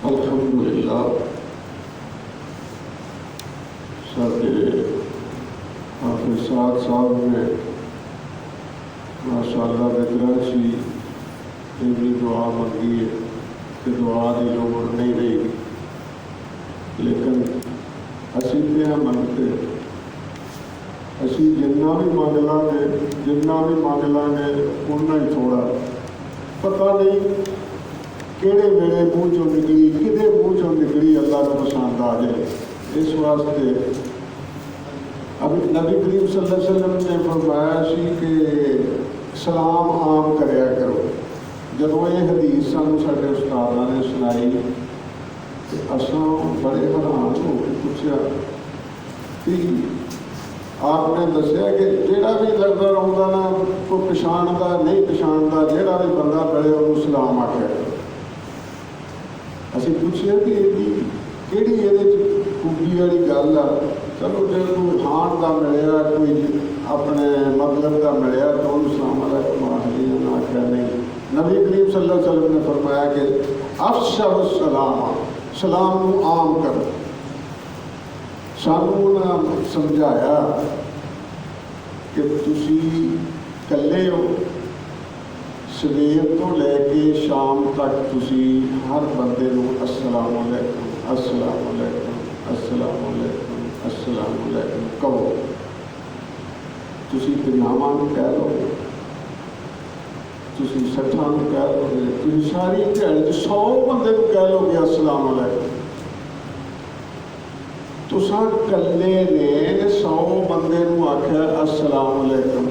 الحمدللہ سارے حافظ سعد صاحب نے ماشاءاللہ ذکر سی بھی دعا منگی ہے کہ دعا کی لوڑ نہیں رہی، لیکن اسی پہ منگتے اسی جنہ بھی منگ لیں گے اتنا ہی تھوڑا، پتہ نہیں کہڑے ویلے منہ چوں نکلی کدے منہ چوں نکلی اللہ کو پسند آ جائے۔ اس واسطے ابھی نبی کریم صلی اللہ علیہ وسلم نے فرمایا سی کہ سلام عام کریا کرو۔ جب یہ حدیث سانوں سارے استاداں نے سنائی تو اساں بڑے حیران ہو کے پوچھا کہ آپ نے دسیا کہ جہاں بھی لگتا رہتا نا کوئی پچھاڑتا نہیں پچھاڑتا، جہاں بھی بندہ پڑے انہوں سلام آخیا کرو۔ اسی پوچھیا کہ کہڑی یہ خوبی والی گل آ، چلو جی کوئی ہان کا ملیا کوئی اپنے مطلب کا ملیا تو انہوں سلام علیکم آخری انہوں نے آخیا نہیں۔ نبی کریم صلی اللہ علیہ وسلم نے فرمایا کہ افشوا السلام، سلام کو عام کرو۔ سانوں نے سمجھایا کہ تسی کلے ہو، سویر تو لے کے شام تک تسی ہر بندے نو السلام علیکم السلام علیکم السلام علیکم السلام علیکم کہو۔ تسی پنجاواں نو کہہ لو، تسی 60 نو کہہ لو گے، تسی ساری دیہڑی 100 بندے نو کہہ لو گے السلام علیکم۔ تساں کلے نے 100 بندے نو آخیا السلام علیکم،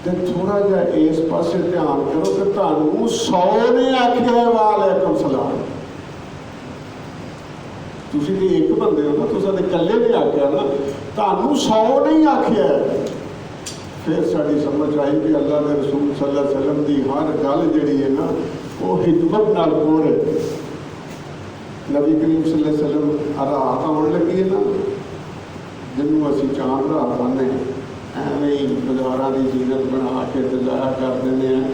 تے تھوڑا جا اس پاسے دھیان کرو کہ تانوں 100 نے آخیا وعلیکم السلام، تسی تے ایک بندے ہو نا، تساں تے کلے نے آخیا نا، تانوں 100 نہیں آخیا۔ پھر ساری سمجھ آئی کہ اللہ کے رسول صلی اللہ علیہ وسلم کی ہر گل جہی ہے نا وہ حکمت نال پور ہے۔ نبی کریم صلی اللہ علیہ وسلم رات آن لگی ہے نا، جنوں اسی چاند رات آنے ایویں ہی بازاراں دی زینت بنا کے ضائع کر دینے ہیں۔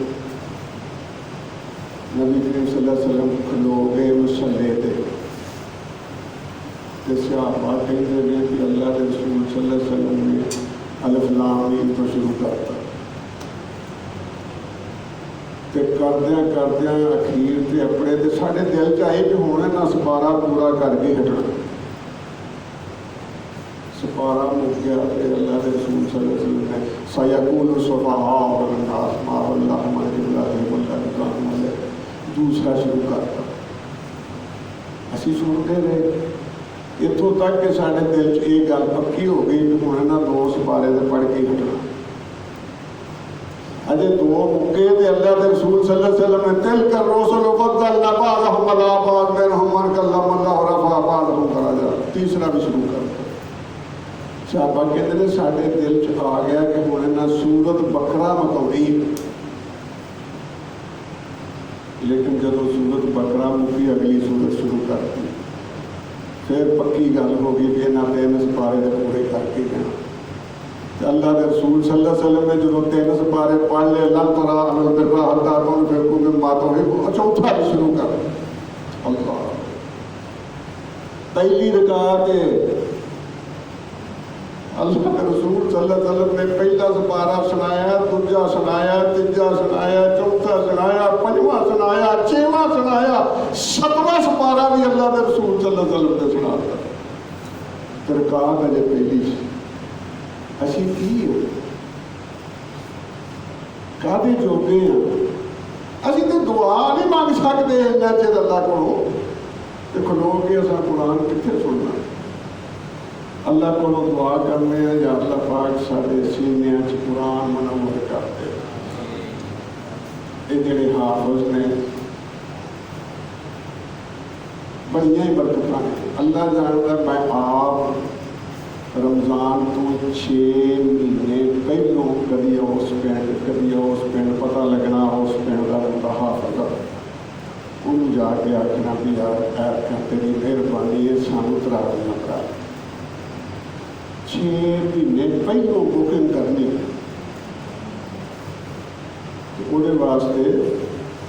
نبی کریم صلی اللہ علیہ وسلم کھلو گئے مصلے تے، صحابہ کہتے ہیں کہ اللہ کے رسول صلی اللہ علیہ وسلم نے الف لام میم تو شروع کرتا، تے کردیاں کردیاں اخیر تے اپنے تے ساڈے دل چ آئے کہ ہونے نہ سپارہ پورا کر کے ہٹنا۔ سپارہ مک گیا، پھر اللہ کے رسول صلی اللہ علیہ وسلم نے سیقول السفہاء من الناس ما ولاھم عن قبلتہم التی کانوا علیہا دوسرا شروع کرتا۔ اسی سنتے رہے اتوں تک کہ سارے دل چ یہ گل پکی ہو گئی کہ ہوں نہ 2 سپارے سے پڑھ کے ہٹنا۔ اجے 2 مکے تے اللہ کے رسول صلی اللہ علیہ وسلم نے تلک الرسل فضلنا بعضهم علی بعض منهم من کلم اللہ ورفع بعضهم درجات، تیسرا بھی شروع کرتا۔ صحابہ کہتے ہیں سارے دل چ آ گیا کہ ہوں نہ سورت بقرہ مکاؤنی، لیکن جب سورت بقرہ مکی اگلی سورت شروع کرتی، پھر پکی گل ہو گئی کہ یہاں 3 سپارے سے پورے کر کے گئے۔ اللہ کے رسول صلی اللہ علیہ وسلم نے جب 3 سپارے پڑھ لے لن تنالوا البر حتی تنفقوا مما تحبون، چوتھا بھی شروع کر اللہ۔ پہلی رکعت اللہ کے رسول صلی اللہ علیہ وسلم نے پہلا سپارہ سنایا، دوجا سنایا، تیجا سنایا، چوتھا سنایا، 5واں سنایا، 6واں سنایا، 7واں سپارہ بھی اللہ کے رسول صلی اللہ علیہ وسلم نے سنا دیا۔ رکعت اجے پہلی اسی کی ہو کادے جوگے ہیں، اسی تو دعا نہیں مانگ سکتے اتنا چر اللہ کو کھلو کے اصل قرآن کتنے سننا، اللہ کو دعا کرنے ہیں یا اللہ پاک سارے سینے قرآن منور کرتے۔ یہ جڑے حافظ نے بڑی ہی برکت ہیں، اللہ جانتا میں آپ رمضان تو 6 مہینے پہلوں کدی اس پنڈ پتہ لگنا اس پنڈ کا بندہ حافظ انہوں جا کے آخنا بھی یار تیری مہربانی ہے سانو تراویح کرا، 6 مہینے پہلوں بکنگ کرنی، وہ واسطے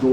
2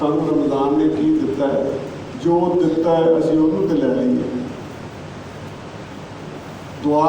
ਸਾਨੂੰ ਰਮਜ਼ਾਨ ਨੇ ਕੀ ਦਿੱਤਾ ਹੈ, ਜੋ ਦਿੱਤਾ ਹੈ ਅਸੀਂ ਉਹਨੂੰ ਤੇ ਲੈ ਲਈਏ। ਦੁਆ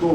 2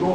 2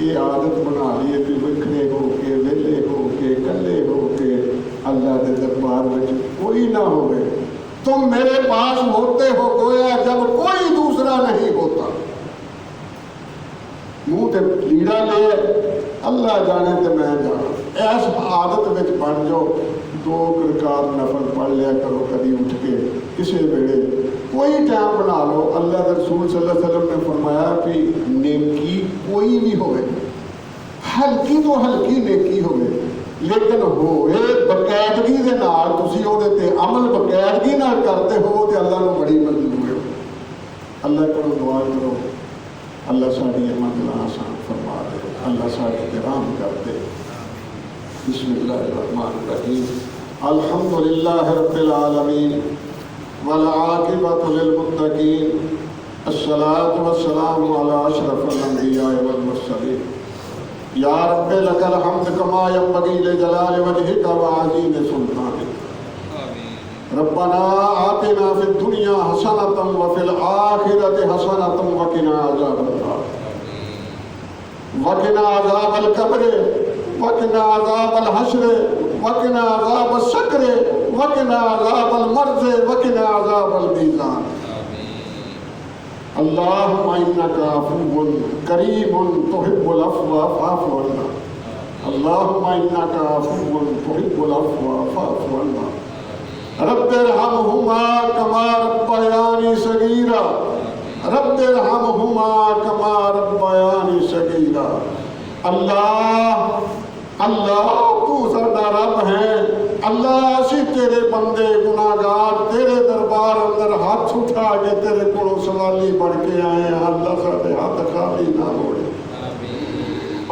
یہ عادت بنا لیے کہ وکھرے ہو کے ویلے ہو کے کلے ہو کے اللہ کے دربار میں کوئی نہ ہوئے. تم میرے پاس ہوتے ہو گویا جب کوئی دوسرا نہیں ہوتا. منہ تے لیڑا لے اللہ جانے تے میں جانا. ایس عادت وچ بن جاؤ. 2 رکعت نفل پڑھ لیا کرو کبھی اٹھ کے کسی ویلے کوئی ٹائم بنا لو. اللہ کے رسول صلی اللہ علیہ وسلم نے فرمایا کہ نیکی کوئی بھی ہوئے ہلکی تو ہلکی نیکی ہوئے لیکن ہوئے باقاعدگی دے نال تسی او دے تے عمل باقاعدگی نال کرتے ہو تے اللہ نو بڑی منظور ہے. اللہ کو دعا کرو اللہ ساری منزلاں آسان فرما دے. اللہ ساری کرام کر دے. بسم اللہ الرحمن الرحیم. الحمدللہ رب العالمین والعاقبۃ للمتقین. الصلاۃ والسلام علی اشرف الانبیاء والمرسلین. یا رب لک الحمد کما ینبغی لجلال وجہک وعظیم سلطانک. ربنا آتنا فی الدنیا حسنۃ وفی الآخرۃ حسنۃ وقنا عذاب النار. وقنا عذاب القبر وقنا عذاب الحشر وقنا عذاب السکر وقنا عذاب المرض وقنا عذاب المیزان. اللہم انکا عفو کریم تحب العفو فاعف عنا. اللہم انکا عفو تحب العفو فاعف عنا. رب ارحمہما کما ربیانی صغیرا. رب ارحمہما کما ربیانی صغیرا. اللہ اللہ تو ساڈا رب ہے. اللہ اسی تیرے بندے گناہگار تیرے دربار اندر ہاتھ اٹھا کے تیرے کو سوالی بڑھ کے آئے ہیں. اللہ ساڈے ہاتھ خالی نہ ہوئے.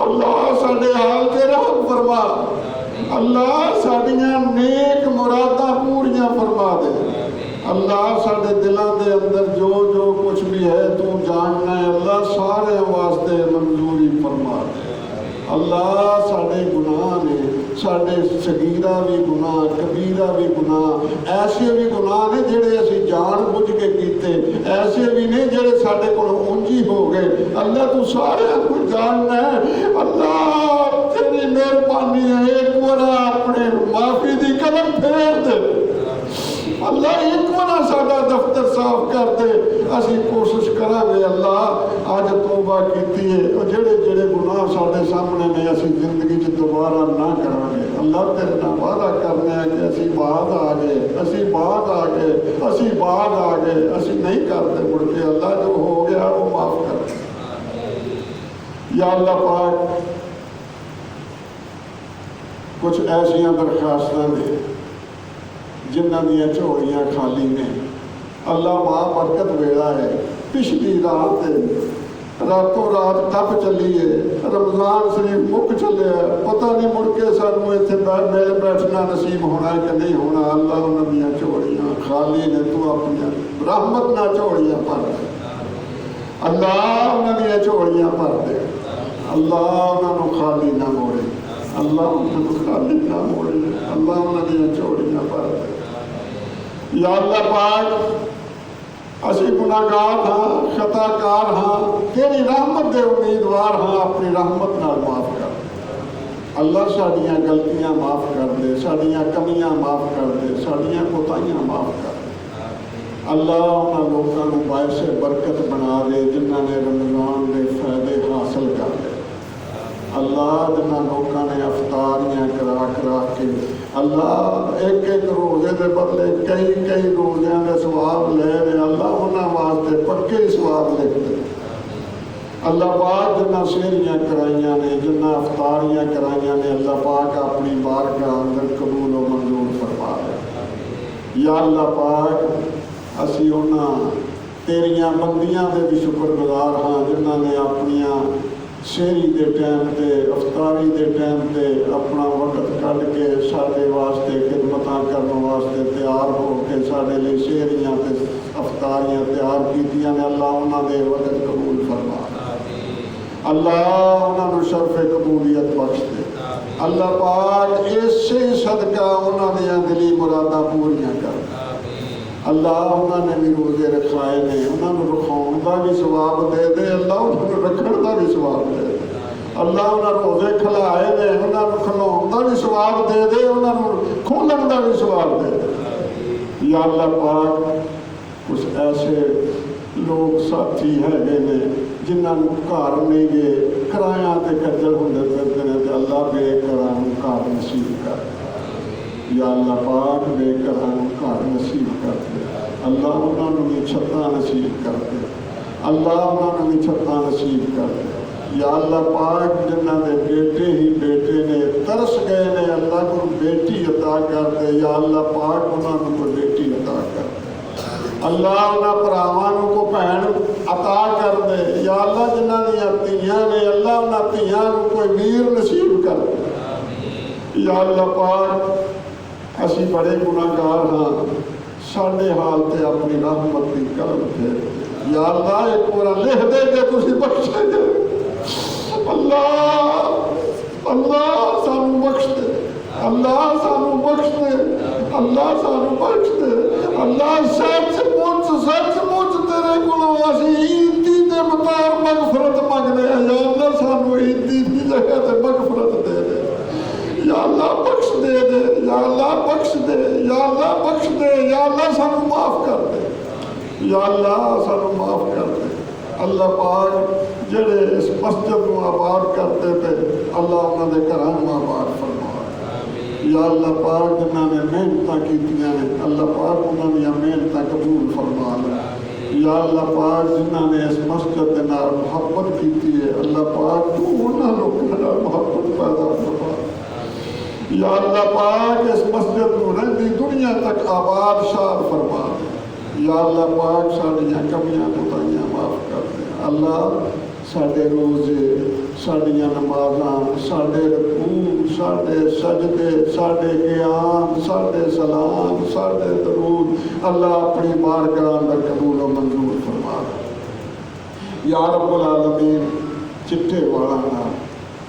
اللہ ساڈے حال تے رحم فرما. اللہ ساڈیاں نیک مراداں پوریاں فرما دے. اللہ ساڈے دلاں دے اندر جو جو کچھ بھی ہے تو جاننا ہے. اللہ سارے واسطے منظوری فرما دے. اللہ ساڈے گناہ نے ساڈے صغیرہ بھی گناہ کبیرہ بھی گناہ ایسے بھی گناہ نے جڑے اسی جان بوجھ کے کیتے ایسے بھی نہیں جڑے ساڈے کول اونجی ہو گئے. اللہ تو سارے کچھ جاننا ہے. اللہ تیری مہربانی ہے ایک بار اپنے معافی دی قدم پھیر دے. اللہ ایک بار ساڈا دفتر صاف کر دے. اسی کوشش کریں گے اللہ آج توبہ کیتی ہے جڑے جڑے گناہ ساڈے سامنے نے اسی زندگی چ دوبارہ نہ کریں گے. اللہ تیرے نال وعدہ کرنے ہیں کہ اسی بعد آ گئے اسی بعد آ گئے اسی بعد آ گئے اسی نہیں کرتے مڑ کے. اللہ جو ہو گیا وہ معاف کر. یا اللہ پاک کچھ ایسیاں درخواستیں نے جنہ دیا جھوڑیاں خالی نے. اللہ ماں برکت ویلا ہے. پچھلی رات راتوں رات ٹپ چلی ہے. رمضان شریف مک چلے پتہ نہیں مڑ کے سانو اتنے میرے بیٹھنا نصیب ہونا ہے کہ نہیں ہونا. اللہ انہوں دیا جھوڑیاں خالی نے. تو اپنی رحمت نہ جھوڑیاں بھر دے. اللہ انہوں دیا جھوڑیاں بھر دے. اللہ انہوں خالی نہ موڑے. اللہ انہوں خالی نہ موڑے. اللہ انہوں دیا جھوڑیاں بھر دے. یا اللہ پاک اسی گناہگار ہاں خطا کار ہاں تیری رحمت دے امیدوار ہاں. اپنی رحمت نال معاف کر. اللہ ساڈیاں غلطیاں معاف کر دے. ساڈیاں کمیاں معاف کر دے. ساڈیاں کوتاہیاں معاف کر دے. اللہ انہاں لوگاں نوں باعث برکت بنا دے جنہاں نے رمضان دے فائدے حاصل کر لے. اللہ جنہاں لوگاں نے افطاریاں کرا کرا کے اللہ ایک ایک روزے دے بدلے کئی کئی روزیاں دے ثواب لے رہے. اللہ انہاں واسطے پکے ثواب لکھ دے. اللہ پاک جنہاں سحریاں کرائیاں نے جنہاں افطاریاں کرائیاں نے اللہ پاک اپنی بارگاہ اندر قبول و منظور فرما دے. یا اللہ پاک اسی انہاں تیریاں بندیاں دے بھی شکر گزار ہاں جنہاں نے اپنیاں سحری دے ٹائم تے افطاری دے ٹائم تے اپنا وقت کڈ کے ساڈے واسطے خدمتاں کرنے واسطے تیار ہو کے ساڈے لیے سحریاں تے افطاریاں تیار کیتیاں نے. اللہ انہاں دے وقت قبول فرما. اللہ انہاں نوں شرف قبولیت بخش دے. اللہ پاک اسی صدقہ انہاں دیاں دلی مراداں پوریاں کر. اللہ انہوں نے بھی روزے رکھائے نے انہوں نے رکھاؤن کا بھی ثواب دے دے. اللہ انہوں نے رکھن کا بھی ثواب دے دے. اللہ انہوں روزے کھلائے نے، انہوں کھلاؤن کا بھی ثواب دے دے، انہوں کھولن کا بھی ثواب دے دے۔ یا اللہ پاک کچھ ایسے لوگ ساتھی ہے نے جنہوں گھر نہیں گئے، کرایہ تے کجل ہوندے پھردے نے، تے اللہ بے گھراں گھر نصیب کر دے۔ یا اللہ پاک بے گھراں گھر نصیب کر دے، اللہ انہوں بھی چھتاں نصیب کر دے، اللہ انہوں بھی چھتاں نصیب کر دے۔ یا اللہ پاک جنہاں دے بیٹے ہی بیٹے نے ترس گئے نے، اللہ کو بیٹی عطا کر دے۔ یا اللہ پاک انہوں کو بیٹی عطا کر دے، اللہ انہاں پراواں کو بہن عطا کر دے۔ یا اللہ جنہاں دیاں دھیاں نے، اللہ انہاں دھیاں کو کوئی ویر نصیب کر دے۔ یا اللہ پاک اسی بڑے گناہگار ہاں، ساڈے حال تے اپنی رحمت دی کرم پھیر دے۔ یا اللہ ایک بار لکھ دے کہ تسی بخشے دے، اللہ اللہ سانو بخش دے، اللہ سانو بخش دے، اللہ سانو بخش دے۔ اللہ سچ مچ تیرے کولوں اسی عیدی دے مطابق مغفرت منگنے ہیں۔ یا اللہ سانو عیدی دی جگہ تے مغفرت دے دے، یا اللہ بخش دے دے، یا اللہ بخش دے، یا اللہ بخش دے، یا اللہ سانو معاف کر دے، یا اللہ سانو معاف کر دے۔ اللہ پاک جڑے اس مسجد کو آباد کرتے پہ اللہ انہوں نے گھراں آباد فرما۔ یا اللہ پاک جنہوں نے محنتاں کیتیاں نے، اللہ پاک انہوں نے محنتاں قبول فرما لے۔ یا اللہ پاک جنہوں نے اس مسجد کے نال محبت کیتی ہے، اللہ پاک تو انہوں لوگوں کے نال محبت پیدا فرما۔ یا اللہ پاک اس مسجد کو رہندی دنیا تک آباد شاد فرما۔ یا اللہ پاک ساڈیاں کمیاں کوتاہیاں معاف کر دے۔ اللہ ساڈے روزے، ساڈیاں نمازاں، ساڈے رکوع، ساڈے سجدے، ساڈے قیام، ساڈے سلام، ساڈے درود اللہ اپنی بارگاہ اندر قبول و منظور فرما دے۔ یا رب العالمین چٹے والا نام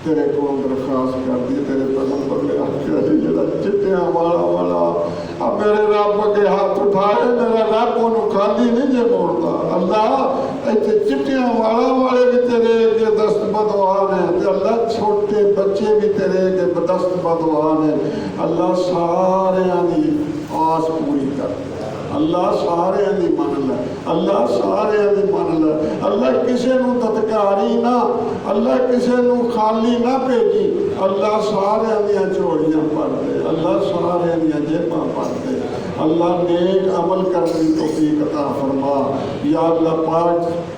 تیرے کو درخواست کر دی، تیرے پیغمبر نے آخیا ہے جڑا چٹیاں والا اب میرے رب کے ہاتھ اٹھائے، میرا رب انہوں خالی نہیں جے موڑتا۔ اللہ ایتھے چٹیاں والے بھی تیرے کے دست بدعان ہیں، تے اللہ چھوٹے بچے بھی تیرے کے دست بدعان ہیں۔ اللہ سارے دی آس پوری کر دے، اللہ سارے دی من لے، اللہ سارے دی من لے۔ اللہ کسے نو تتکاری نہ، اللہ کسے نو خالی نہ بھیجی، اللہ سارے دیاں چوڑیاں بھر دے، اللہ سارے دیاں جیباں بھر دے۔ اللہ نیک عمل کرنے کی توفیق عطا فرما۔ یا اللہ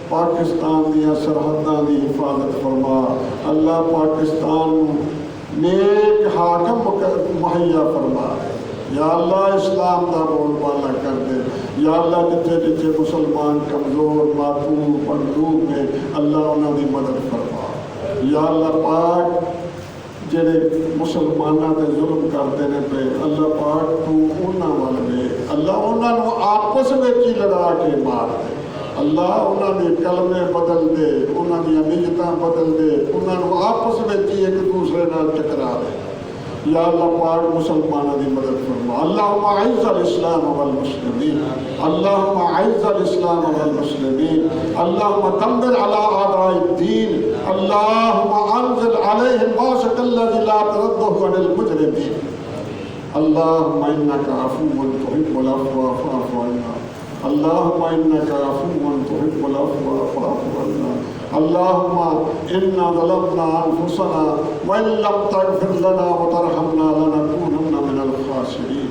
پاکستان دیاں سرحداں دی حفاظت فرما۔ اللہ پاکستان نیک حاکم مہیا فرما۔ یا اللہ اسلام دا بول بالا کر دے۔ یا اللہ جتھے جتھے مسلمان کمزور معذور مظلوم نے، اللہ انہاں دی مدد فرما۔ یا اللہ پاک جڑے مسلمانوں تے ظلم کرتے ہیں پہ، اللہ پاک تو انہاں وال ویکھ، اللہ انہاں نوں آپس وچ ہی لڑا کے مار دے۔ اللہ انہاں دے کلمے بدل دے، انہاں دی نیتاں بدل دے، انہاں نوں آپس وچ ہی ایک دوسرے نال ٹکرا دے۔ یا اللہ پاک مسلمانوں دی مدد فرما۔ اللہم اعز الاسلام والمسلمین، اللہم اعز الاسلام والمسلمین، اللہم دمر علی اعداء الدین، اللہم انزل علیہم باسط الذی لا تردہ عن المجرمین۔ اللہم انک عفو تحب العفو فاعف عنا، اللہم انک عفو تحب العفو فاعف عنا۔ اللہم انا ظلمنا انفسنا وان لم تغفر لنا وترحمنا لنکونن من الخاسرین۔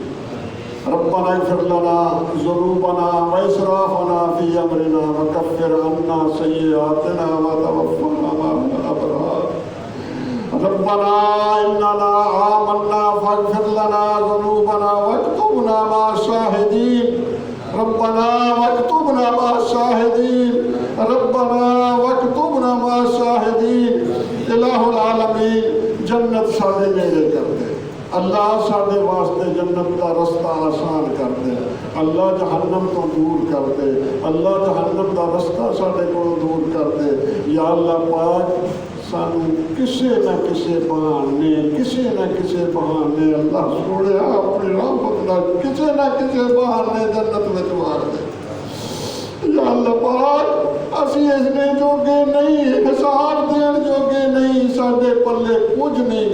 ربنا اغفر لنا ذنوبنا واسرافنا فی امرنا وکفر عنا سیئاتنا وتوفنا مع الابرار۔ ربنا اننا آمنا فاغفر لنا ذنوبنا واکتبنا مع الشاہدین، ربنا واکتبنا مع الشاہدین، ربنا واکتبنا مع الشاہدین۔ الہ العالمین جنت ساڈے نیڑے کر دے، اللہ ساڈے واسطے جنت کا رستہ آسان کر دے، اللہ جہنم تو دور کر دے، اللہ جہنم کا رستہ ساڈے کو دور کر دے۔ یا اللہ پاک سانو کسے نہ کسے بہانے اللہ سونے اپنی رحمت نال کسے نہ کسے بہانے جنت میں مار دے۔ یا اللہ پاک اسی اس نے جوگے نہیں، حساب دین جوگے نہیں،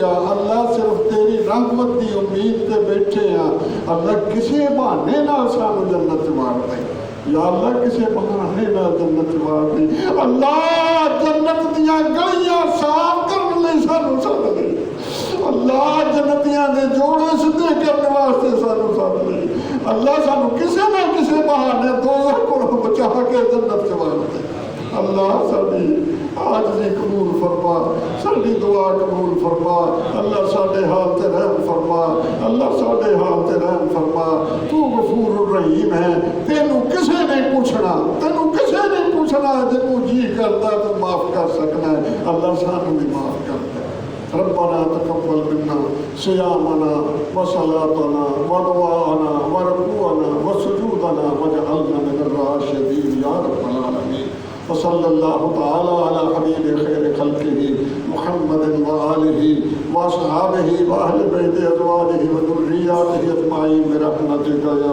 گا اللہ صرف تیری رحمت دی امید تے بیٹھے ہیں اللہ کسے بہانے نال سانو جنت وار دے یا اللہ کسے بہانے نال جنت وار دے اللہ جنت دیاں گلیاں صاف کرنے لئی سانو سد دے اللہ جنتیاں دے جوڑے سدھے کرنے واسطے سانو سد دے اللہ سانو کسے نہ کسے بہانے دوزخ کو بچا کے جنت وار دے اللہ ساری عاجزی قبول فرما ساری دعا قبول فرما اللہ ساڈے حال تے رحم فرما اللہ ساڈے حال تے رحم فرما تو غفور الرحیم ہے تینوں کسے نہیں پوچھنا جنوں جی کرتا تو معاف کر سکنا ہے اللہ سانو بھی معاف کر دے ربنا تقبل منا صيامنا وصلاتنا ودعاءنا وركوعنا وسجودنا واجعلنا من الراشدين يا رب العالمين وصلى الله تعالى على حبيب خير خلقه محمد وآله وأصحابه وأهل بيت أزواجه وذرياته أجمعين برحمتك يا